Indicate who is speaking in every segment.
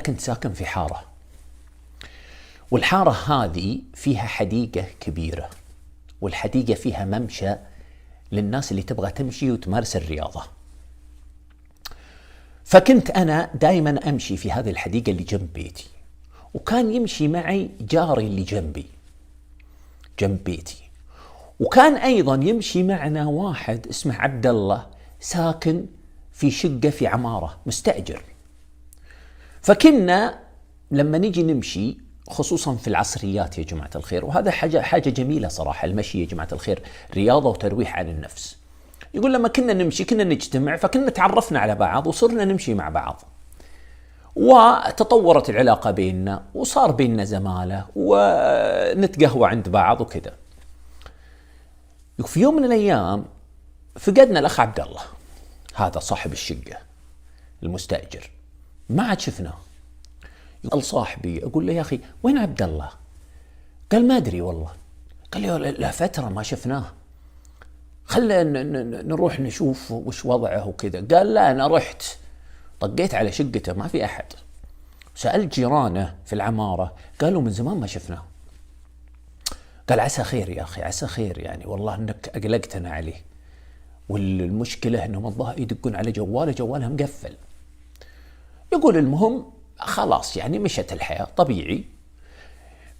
Speaker 1: كنت ساكن في حارة، والحارة هذه فيها حديقة كبيرة، والحديقة فيها ممشى للناس اللي تبغى تمشي وتمارس الرياضة. فكنت أنا دائما أمشي في هذه الحديقة اللي جنب بيتي، وكان يمشي معي جاري اللي جنب بيتي، وكان أيضا يمشي معنا واحد اسمه عبد الله ساكن في شقة في عمارة مستأجر. فكنا لما نيجي نمشي خصوصا في العصريات يا جماعة الخير، وهذا حاجة جميلة صراحة، المشي يا جماعة الخير رياضة وترويح عن النفس. يقول لما كنا نمشي كنا نجتمع، فكنا تعرفنا على بعض وصرنا نمشي مع بعض، وتطورت العلاقة بيننا وصار بيننا زمالة ونتقهوى عند بعض وكذا. في يوم من الأيام فقدنا الأخ عبد الله، هذا صاحب الشقة المستأجر، ما عاد شفناه. يقول صاحبي، أقول له يا أخي وين عبد الله؟ قال ما أدري والله. قال لي لا فترة ما شفناه، خلنا نروح نشوف وش وضعه وكذا. قال لا أنا رحت طقيت على شقته ما في أحد، سألت جيرانه في العمارة قالوا من زمان ما شفناه. قال عسى خير يا أخي، عسى خير، يعني والله أنك أقلقتنا عليه، والمشكلة أنهم الظاهر يدقون على جواله مقفل. يقول المهم خلاص يعني مشت الحياة طبيعي.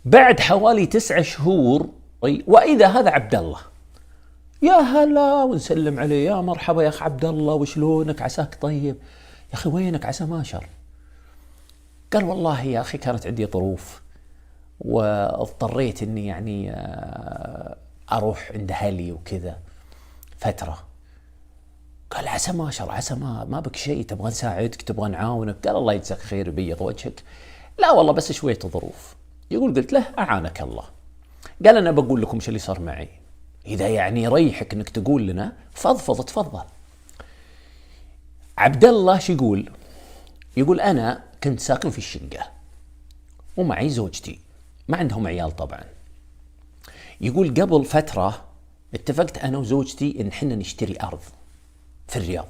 Speaker 1: بعد حوالي 9 شهور وإذا هذا عبد الله، يا هلا ونسلم عليه، يا مرحبا يا أخ عبد الله وشلونك، عساك طيب، يا أخي وينك عسى ما شر. قال والله يا أخي كانت عندي ظروف واضطريت أني يعني أروح عند أهلي وكذا فترة. قال عسى ما شر، عسى ما بك شيء، تبغى نساعدك تبغى نعاونك؟ قال الله يجزاك خير بيض وجهك. لا والله بس شوية ظروف. يقول قلت له أعانك الله. قال أنا بقول لكم شو اللي صار معي، إذا يعني يريحك أنك تقول لنا فضفض تفضل. عبد الله شو يقول أنا كنت ساكن في الشقة ومعي زوجتي، ما عندهم عيال طبعا. يقول قبل فترة اتفقت أنا وزوجتي إن حنا نشتري أرض في الرياض.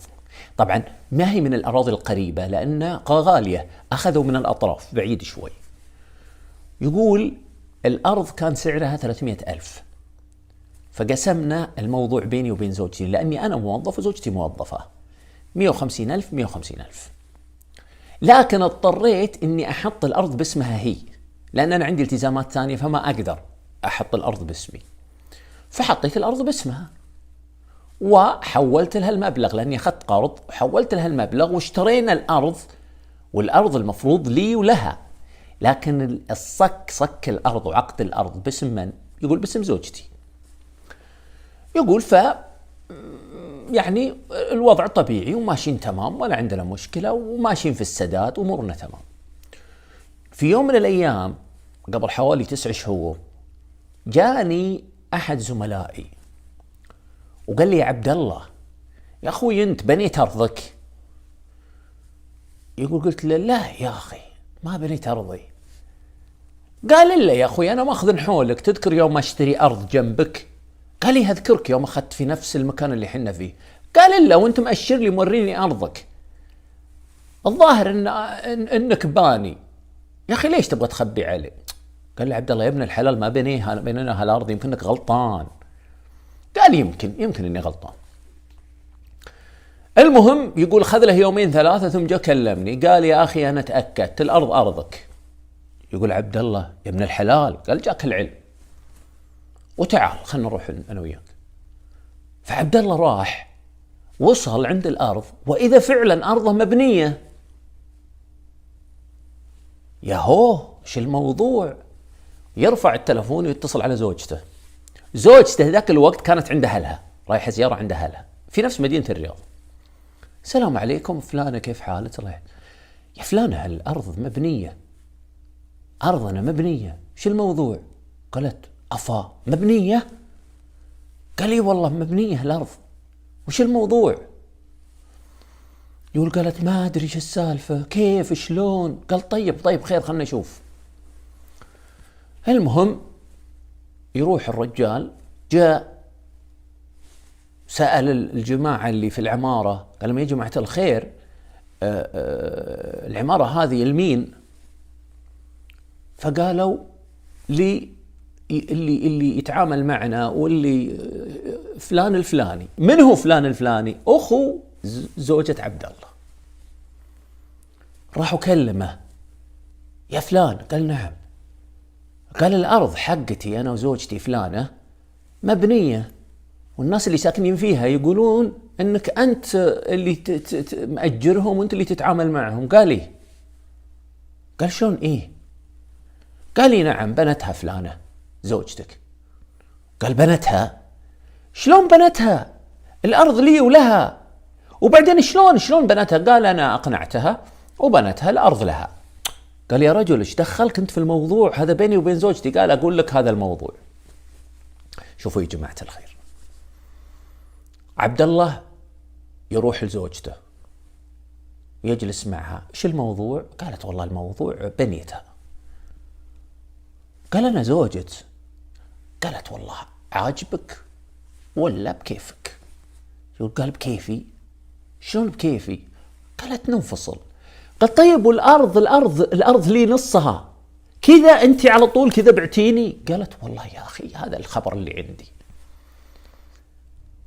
Speaker 1: طبعا ما هي من الأراضي القريبة لأنها غالية، أخذوا من الأطراف بعيد شوي. يقول الأرض كان سعرها 300,000، فقسمنا الموضوع بيني وبين زوجتي، لأني أنا موظف وزوجتي موظفة، 150,000. لكن اضطريت إني أحط الأرض باسمها هي، لأن أنا عندي التزامات ثانية فما أقدر أحط الأرض باسمي، فحطيت الأرض باسمها وحولت لها المبلغ، لأني أخذت قرض وحولت لها المبلغ واشترينا الأرض. والأرض المفروض لي ولها، لكن صك الأرض وعقد الأرض باسم من؟ يقول باسم زوجتي. يقول يعني الوضع طبيعي وماشيين تمام ولا عندنا مشكلة وماشيين في السداد وأمورنا تمام. في يوم من الأيام قبل حوالي 9 شهور جاني أحد زملائي وقال لي يا عبد الله يا أخوي أنت بنيت أرضك؟ يقول قلت له لا يا أخي ما بنيت أرضي. قال إلا يا أخوي أنا ماخذ حولك، تذكر يوم ما اشتري أرض جنبك؟ قال لي أذكرك يوم أخذت في نفس المكان اللي حنا فيه. قال إلا وأنت مأشر لي موريني أرضك، الظاهر إنك باني، يا أخي ليش تبغى تخبي علي؟ قال لي عبد الله يا ابن الحلال ما بنينا هالأرض، يمكنك غلطان. قال يمكن إني غلطان. المهم يقول خذ له 2-3 ثم جاء كلمني قال يا أخي أنا تأكدت الأرض أرضك. يقول عبد الله يا ابن الحلال، قال جاك العلم وتعال خلنا نروح أنا وياك. فعبد الله راح وصل عند الأرض وإذا فعلا أرضه مبنية. ياهو شو الموضوع؟ يرفع التلفون ويتصل على زوجته ذاك الوقت كانت عند أهلها، رايحة زيارة عند أهلها في نفس مدينة الرياض. السلام عليكم فلانة كيف حالك؟ يا فلانة الأرض مبنية، أرضنا مبنية، شو الموضوع؟ قالت أفا مبنية؟ قال لي والله مبنية الأرض، وش الموضوع؟ يقول قالت ما أدري شو السالفة كيف شلون. قال طيب خير خلنا نشوف. المهم يروح الرجال، جاء سأل الجماعة اللي في العمارة، قال لهم يا جماعة الخير العمارة هذه المين؟ فقالوا لي اللي يتعامل معنا واللي فلان الفلاني. من هو فلان الفلاني؟ أخو زوجة عبد الله. راحوا كلمه، يا فلان. قال نعم. قال الأرض حقتي أنا وزوجتي فلانة مبنية، والناس اللي ساكنين فيها يقولون أنك أنت اللي مأجرهم وأنت اللي تتعامل معهم. قال إيه؟ قال شلون إيه؟ قال لي نعم بنتها فلانة زوجتك. قال بنتها؟ شلون بنتها؟ الأرض لي ولها. وبعدين شلون بنتها؟ قال أنا أقنعتها وبنتها الأرض لها. قال يا رجل ايش دخلك انت في الموضوع؟ هذا بيني وبين زوجتي. قال اقول لك هذا الموضوع. شوفوا يا جماعة الخير، عبد الله يروح لزوجته يجلس معها. ايش الموضوع؟ قالت والله الموضوع بنيتها. قال انا زوجت. قالت والله عاجبك ولا بكيفك؟ قال بكيفي. شلون بكيفي؟ قالت ننفصل. قال طيب والأرض لي نصها كذا، أنت على طول كذا بعتيني. قالت والله يا أخي هذا الخبر اللي عندي.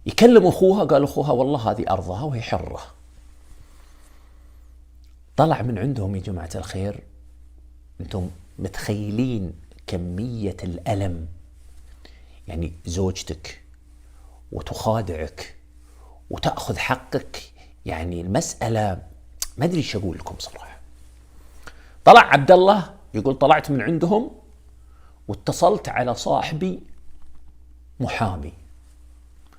Speaker 1: يكلم أخوها، قال أخوها والله هذه أرضها وهي حرة. طلع من عندهم يا جماعة الخير، أنتم متخيلين كمية الألم؟ يعني زوجتك وتخادعك وتأخذ حقك، يعني المسألة ما أدري إيش أقول لكم صراحة. طلع عبد الله يقول طلعت من عندهم واتصلت على صاحبي محامي.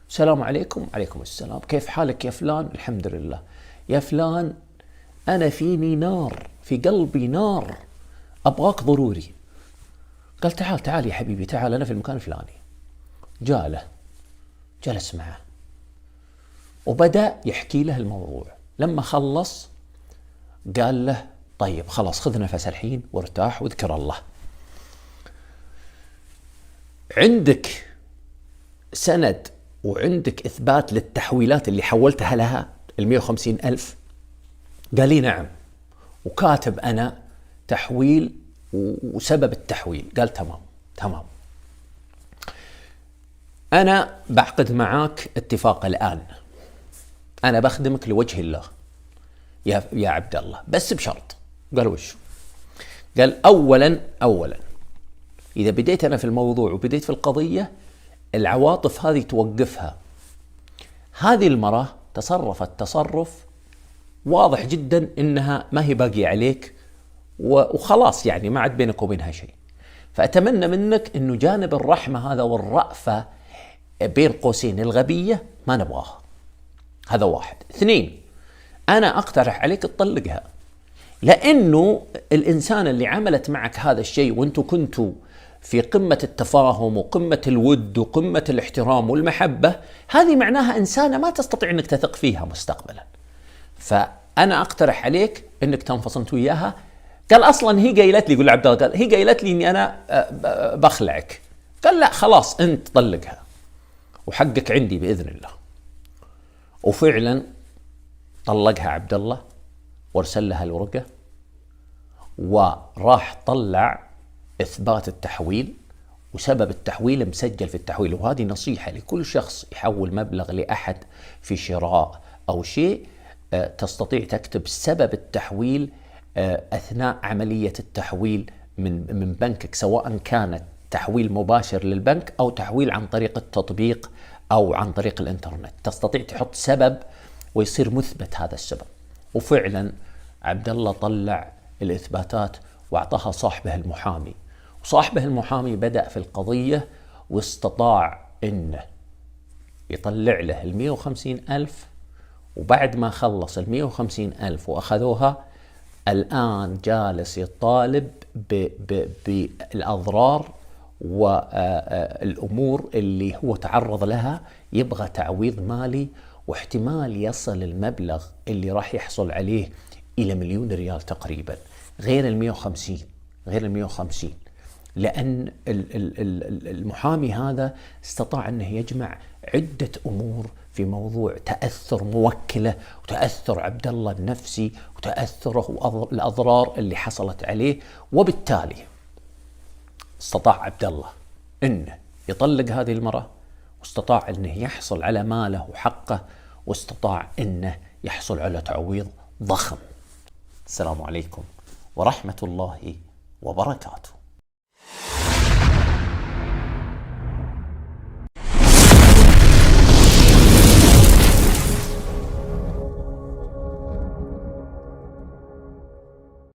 Speaker 1: السلام عليكم. عليكم السلام. كيف حالك يا فلان؟ الحمد لله. يا فلان أنا فيني نار، في قلبي نار، أبغاك ضروري. قال تعال يا حبيبي تعال، أنا في المكان الفلاني. جاله، جلس معه وبدأ يحكي له الموضوع. لما خلص قال له طيب خلاص خذ نفس الحين وارتاح واذكر الله. عندك سند وعندك إثبات للتحويلات اللي حولتها لها 150,000؟ قال لي نعم، وكاتب أنا تحويل وسبب التحويل. قال تمام. أنا بعقد معاك اتفاق الآن، أنا بخدمك لوجه الله يا عبد الله، بس بشرط. قال وش؟ قال أولا إذا بديت أنا في الموضوع وبديت في القضية، العواطف هذه توقفها. هذه المرأة تصرفت تصرف واضح جدا إنها ما هي باقية عليك وخلاص، يعني ما عاد بينك وبينها شيء. فأتمنى منك إنه جانب الرحمة هذا والرأفة بين قوسين الغبية ما نبغاها. هذا واحد. 2، أنا أقترح عليك تطلقها، لأنه الإنسان اللي عملت معك هذا الشيء وأنتوا كنتوا في قمة التفاهم وقمة الود وقمة الاحترام والمحبة، هذه معناها إنسانة ما تستطيع أنك تثق فيها مستقبلا. فأنا أقترح عليك أنك تنفصل أنت وياها. قال أصلا هي قايلت لي، يقول عبد الله، قال هي قايلت لي أني أنا بخلعك. قال لا خلاص أنت طلقها وحقك عندي بإذن الله. وفعلا طلقها عبد الله وارسل لها الورقة، وراح طلع إثبات التحويل وسبب التحويل مسجل في التحويل. وهذه نصيحة لكل شخص يحول مبلغ لأحد في شراء أو شيء، تستطيع تكتب سبب التحويل أثناء عملية التحويل من بنكك، سواء كانت تحويل مباشر للبنك أو تحويل عن طريق التطبيق أو عن طريق الإنترنت. تستطيع تحط سبب ويصير مثبت هذا السبب. وفعلا عبد الله طلع الإثباتات وأعطاها صاحبه المحامي، وصاحبه المحامي بدأ في القضية واستطاع إنه يطلع له 150,000. وبعد ما خلص 150,000 وأخذوها، الآن جالس يطالب بالأضرار والأمور اللي هو تعرض لها. يبغى تعويض مالي، واحتمال يصل المبلغ اللي راح يحصل عليه إلى 1,000,000 ريال تقريبا، غير 150. لأن المحامي هذا استطاع أنه يجمع عدة أمور في موضوع تأثر موكله وتأثر عبد الله النفسي وتأثره الأضرار اللي حصلت عليه. وبالتالي استطاع عبد الله انه يطلق هذه المرأة، واستطاع انه يحصل على ماله وحقه، واستطاع انه يحصل على تعويض ضخم. السلام عليكم ورحمة الله وبركاته.